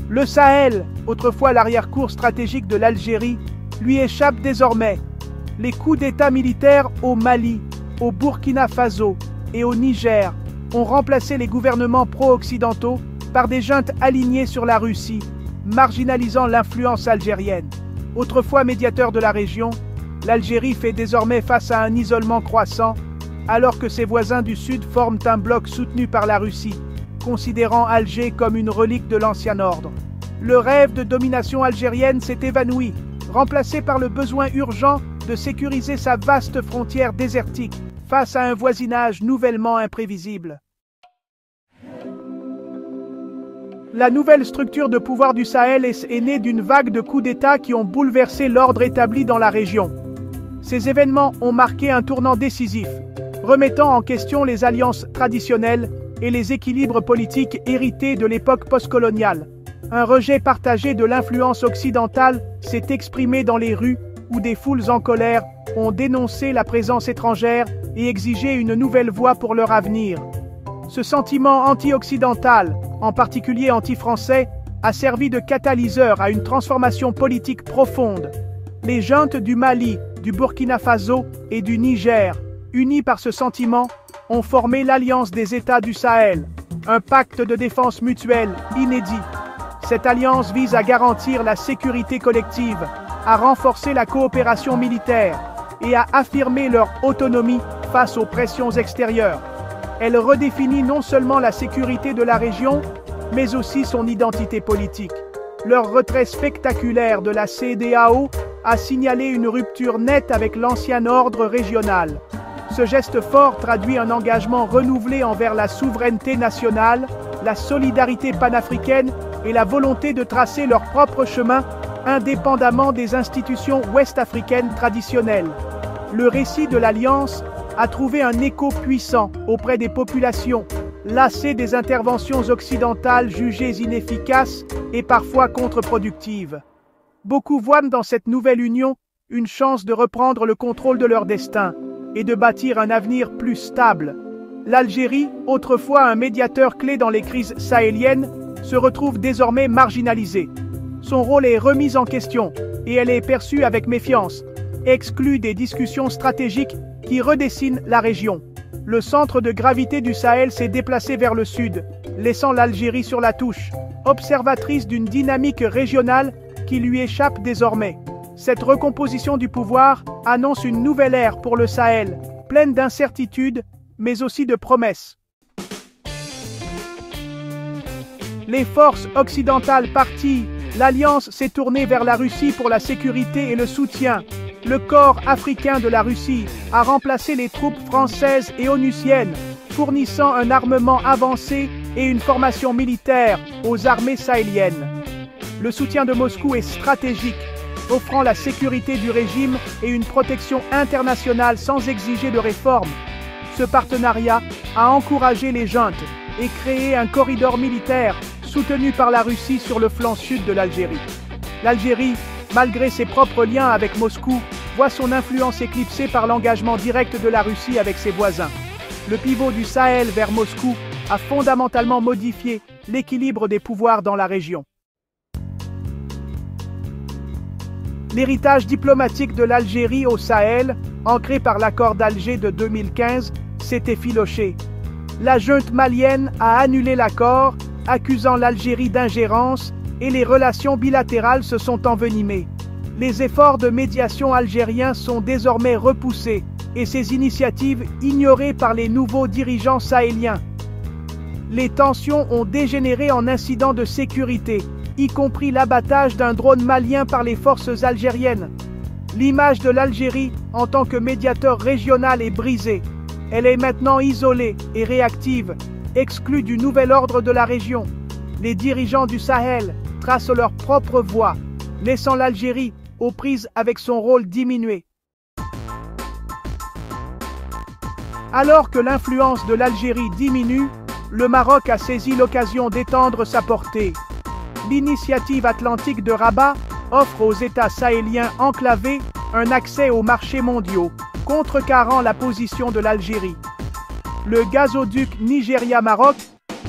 Le Sahel, autrefois l'arrière-cour stratégique de l'Algérie, lui échappe désormais. Les coups d'État militaires au Mali, au Burkina Faso et au Niger ont remplacé les gouvernements pro-occidentaux par des juntes alignées sur la Russie, marginalisant l'influence algérienne. Autrefois médiateur de la région, l'Algérie fait désormais face à un isolement croissant, alors que ses voisins du Sud forment un bloc soutenu par la Russie, considérant Alger comme une relique de l'ancien ordre. Le rêve de domination algérienne s'est évanoui, remplacé par le besoin urgent de sécuriser sa vaste frontière désertique face à un voisinage nouvellement imprévisible. La nouvelle structure de pouvoir du Sahel est née d'une vague de coups d'État qui ont bouleversé l'ordre établi dans la région. Ces événements ont marqué un tournant décisif, remettant en question les alliances traditionnelles et les équilibres politiques hérités de l'époque postcoloniale. Un rejet partagé de l'influence occidentale s'est exprimé dans les rues où des foules en colère ont dénoncé la présence étrangère et exigé une nouvelle voie pour leur avenir. Ce sentiment anti-occidental, en particulier anti-français, a servi de catalyseur à une transformation politique profonde. Les juntes du Mali, du Burkina Faso et du Niger, unis par ce sentiment, ont formé l'Alliance des États du Sahel, un pacte de défense mutuelle inédit. Cette alliance vise à garantir la sécurité collective, à renforcer la coopération militaire et à affirmer leur autonomie face aux pressions extérieures. Elle redéfinit non seulement la sécurité de la région, mais aussi son identité politique. Leur retrait spectaculaire de la CEDEAO a signalé une rupture nette avec l'ancien ordre régional. Ce geste fort traduit un engagement renouvelé envers la souveraineté nationale, la solidarité panafricaine et la volonté de tracer leur propre chemin indépendamment des institutions ouest-africaines traditionnelles. Le récit de l'Alliance a trouvé un écho puissant auprès des populations, lassées des interventions occidentales jugées inefficaces et parfois contre-productives. Beaucoup voient dans cette nouvelle union une chance de reprendre le contrôle de leur destin et de bâtir un avenir plus stable. L'Algérie, autrefois un médiateur clé dans les crises sahéliennes, se retrouve désormais marginalisée. Son rôle est remis en question et elle est perçue avec méfiance, exclue des discussions stratégiques qui redessinent la région. Le centre de gravité du Sahel s'est déplacé vers le sud, laissant l'Algérie sur la touche, observatrice d'une dynamique régionale qui lui échappe désormais. Cette recomposition du pouvoir annonce une nouvelle ère pour le Sahel, pleine d'incertitudes, mais aussi de promesses. Les forces occidentales parties, l'Alliance s'est tournée vers la Russie pour la sécurité et le soutien. Le corps africain de la Russie a remplacé les troupes françaises et onusiennes, fournissant un armement avancé et une formation militaire aux armées sahéliennes. Le soutien de Moscou est stratégique, offrant la sécurité du régime et une protection internationale sans exiger de réformes. Ce partenariat a encouragé les juntes et créé un corridor militaire soutenu par la Russie sur le flanc sud de l'Algérie. L'Algérie, malgré ses propres liens avec Moscou, voit son influence éclipsée par l'engagement direct de la Russie avec ses voisins. Le pivot du Sahel vers Moscou a fondamentalement modifié l'équilibre des pouvoirs dans la région. L'héritage diplomatique de l'Algérie au Sahel, ancré par l'accord d'Alger de 2015, s'est effiloché. La junte malienne a annulé l'accord, accusant l'Algérie d'ingérence, et les relations bilatérales se sont envenimées. Les efforts de médiation algériens sont désormais repoussés et ces initiatives ignorées par les nouveaux dirigeants sahéliens. Les tensions ont dégénéré en incidents de sécurité, y compris l'abattage d'un drone malien par les forces algériennes. L'image de l'Algérie en tant que médiateur régional est brisée. Elle est maintenant isolée et réactive, exclue du nouvel ordre de la région. Les dirigeants du Sahel tracent leur propre voie, laissant l'Algérie aux prises avec son rôle diminué. Alors que l'influence de l'Algérie diminue, le Maroc a saisi l'occasion d'étendre sa portée. L'initiative atlantique de Rabat offre aux États sahéliens enclavés un accès aux marchés mondiaux, contrecarrant la position de l'Algérie. Le gazoduc Nigeria-Maroc,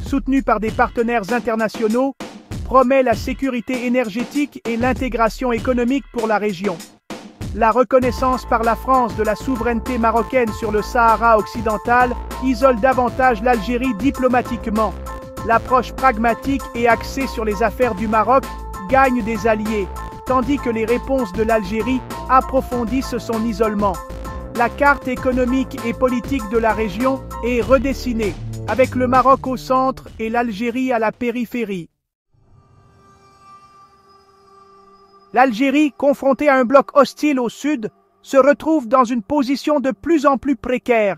soutenu par des partenaires internationaux, promet la sécurité énergétique et l'intégration économique pour la région. La reconnaissance par la France de la souveraineté marocaine sur le Sahara occidental isole davantage l'Algérie diplomatiquement. L'approche pragmatique et axée sur les affaires du Maroc gagne des alliés, tandis que les réponses de l'Algérie approfondissent son isolement. La carte économique et politique de la région est redessinée, avec le Maroc au centre et l'Algérie à la périphérie. L'Algérie, confrontée à un bloc hostile au sud, se retrouve dans une position de plus en plus précaire.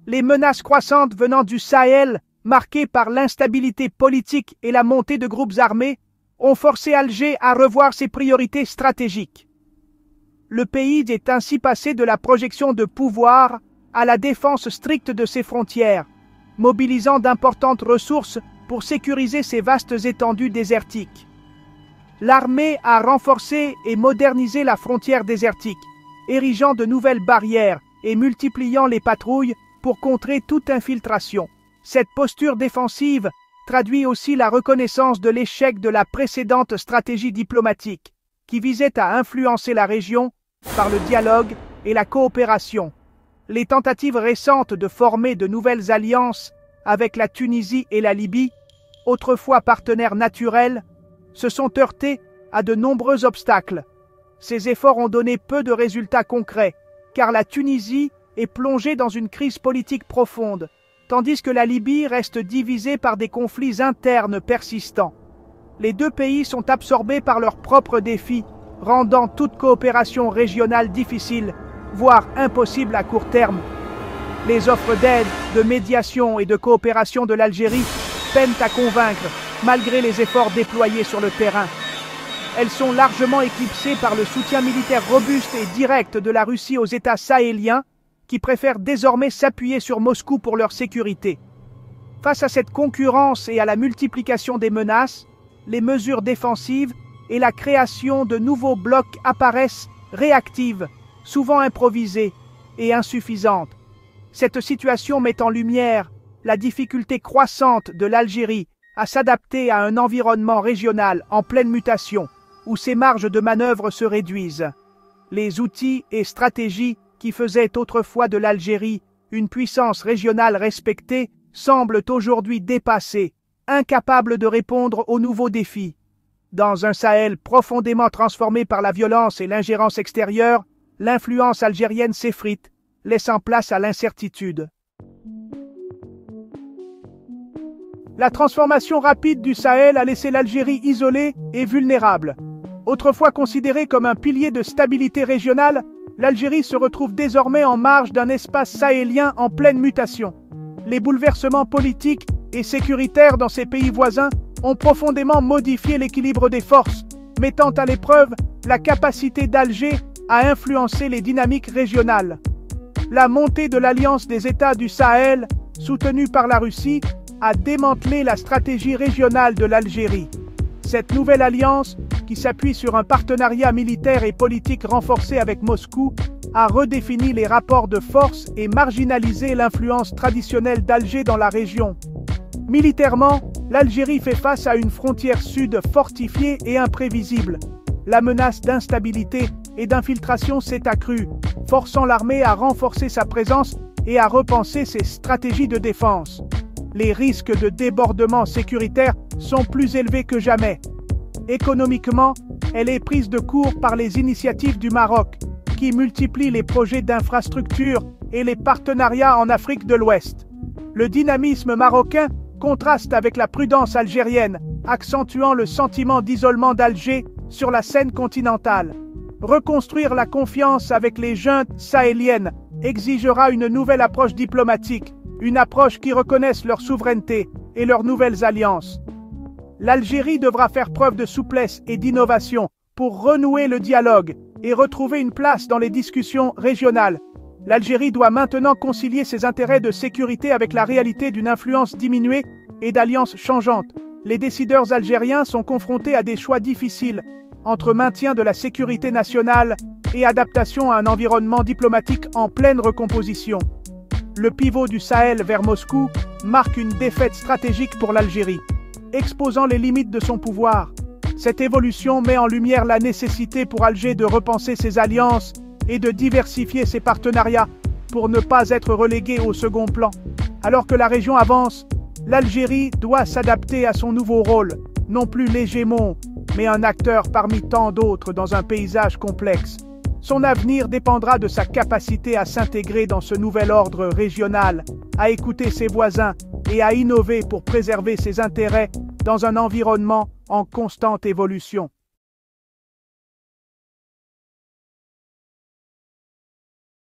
Les menaces croissantes venant du Sahel, marquées par l'instabilité politique et la montée de groupes armés, ont forcé Alger à revoir ses priorités stratégiques. Le pays est ainsi passé de la projection de pouvoir à la défense stricte de ses frontières, mobilisant d'importantes ressources pour sécuriser ses vastes étendues désertiques. L'armée a renforcé et modernisé la frontière désertique, érigeant de nouvelles barrières et multipliant les patrouilles pour contrer toute infiltration. Cette posture défensive traduit aussi la reconnaissance de l'échec de la précédente stratégie diplomatique, qui visait à influencer la région par le dialogue et la coopération. Les tentatives récentes de former de nouvelles alliances avec la Tunisie et la Libye, autrefois partenaires naturels, se sont heurtées à de nombreux obstacles. Ces efforts ont donné peu de résultats concrets, car la Tunisie est plongée dans une crise politique profonde, tandis que la Libye reste divisée par des conflits internes persistants. Les deux pays sont absorbés par leurs propres défis, rendant toute coopération régionale difficile, voire impossible à court terme. Les offres d'aide, de médiation et de coopération de l'Algérie peinent à convaincre, malgré les efforts déployés sur le terrain. Elles sont largement éclipsées par le soutien militaire robuste et direct de la Russie aux États sahéliens, qui préfèrent désormais s'appuyer sur Moscou pour leur sécurité. Face à cette concurrence et à la multiplication des menaces, les mesures défensives et la création de nouveaux blocs apparaissent réactives, souvent improvisées et insuffisantes. Cette situation met en lumière la difficulté croissante de l'Algérie à s'adapter à un environnement régional en pleine mutation, où ses marges de manœuvre se réduisent. Les outils et stratégies qui faisaient autrefois de l'Algérie une puissance régionale respectée semblent aujourd'hui dépassés, incapables de répondre aux nouveaux défis. Dans un Sahel profondément transformé par la violence et l'ingérence extérieure, l'influence algérienne s'effrite, laissant place à l'incertitude. La transformation rapide du Sahel a laissé l'Algérie isolée et vulnérable. Autrefois considérée comme un pilier de stabilité régionale, l'Algérie se retrouve désormais en marge d'un espace sahélien en pleine mutation. Les bouleversements politiques et sécuritaires dans ces pays voisins ont profondément modifié l'équilibre des forces, mettant à l'épreuve la capacité d'Alger à influencer les dynamiques régionales. La montée de l'Alliance des États du Sahel, soutenue par la Russie, a démantelé la stratégie régionale de l'Algérie. Cette nouvelle alliance, qui s'appuie sur un partenariat militaire et politique renforcé avec Moscou, a redéfini les rapports de force et marginalisé l'influence traditionnelle d'Alger dans la région. Militairement, l'Algérie fait face à une frontière sud fortifiée et imprévisible. La menace d'instabilité et d'infiltration s'est accrue, forçant l'armée à renforcer sa présence et à repenser ses stratégies de défense. Les risques de débordement sécuritaire sont plus élevés que jamais. Économiquement, elle est prise de court par les initiatives du Maroc, qui multiplient les projets d'infrastructure et les partenariats en Afrique de l'Ouest. Le dynamisme marocain contraste avec la prudence algérienne, accentuant le sentiment d'isolement d'Alger sur la scène continentale. Reconstruire la confiance avec les juntes sahéliennes exigera une nouvelle approche diplomatique, une approche qui reconnaisse leur souveraineté et leurs nouvelles alliances. L'Algérie devra faire preuve de souplesse et d'innovation pour renouer le dialogue et retrouver une place dans les discussions régionales. L'Algérie doit maintenant concilier ses intérêts de sécurité avec la réalité d'une influence diminuée et d'alliances changeantes. Les décideurs algériens sont confrontés à des choix difficiles entre maintien de la sécurité nationale et adaptation à un environnement diplomatique en pleine recomposition. Le pivot du Sahel vers Moscou marque une défaite stratégique pour l'Algérie. exposant les limites de son pouvoir. Cette évolution met en lumière la nécessité pour Alger de repenser ses alliances et de diversifier ses partenariats pour ne pas être relégué au second plan. Alors que la région avance, l'Algérie doit s'adapter à son nouveau rôle, non plus l'hégémon, mais un acteur parmi tant d'autres dans un paysage complexe. Son avenir dépendra de sa capacité à s'intégrer dans ce nouvel ordre régional, à écouter ses voisins et à innover pour préserver ses intérêts dans un environnement en constante évolution.